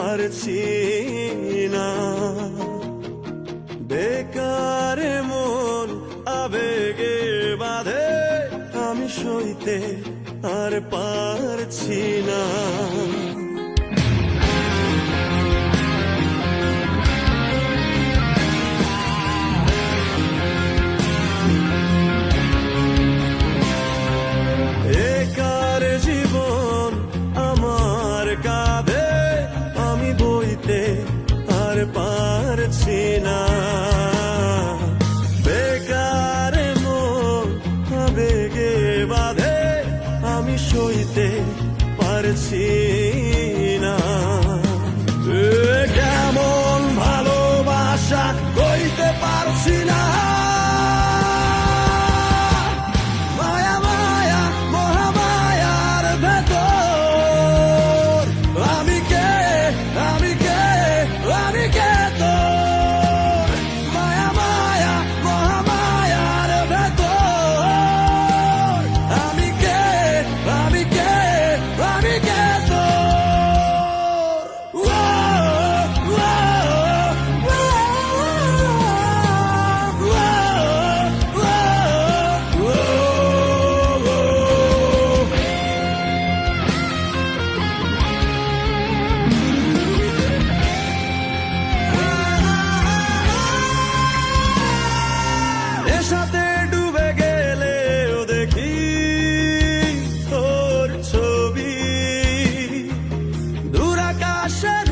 পারছি না। বেকার মন আবেগে বাঁধে, আমি সইতে আর পারছি না। বেকার জীবন আমার কাঁধে, আমি বইতে আর পারছি না। বেকার মন আবেগে বাঁধে, আমি সইতে পারছি না। কেমন ভালোবাসা কইতে পারছি না। সাথে ডুবে গেলেও দেখি তোর ছবি, দূর আকাশের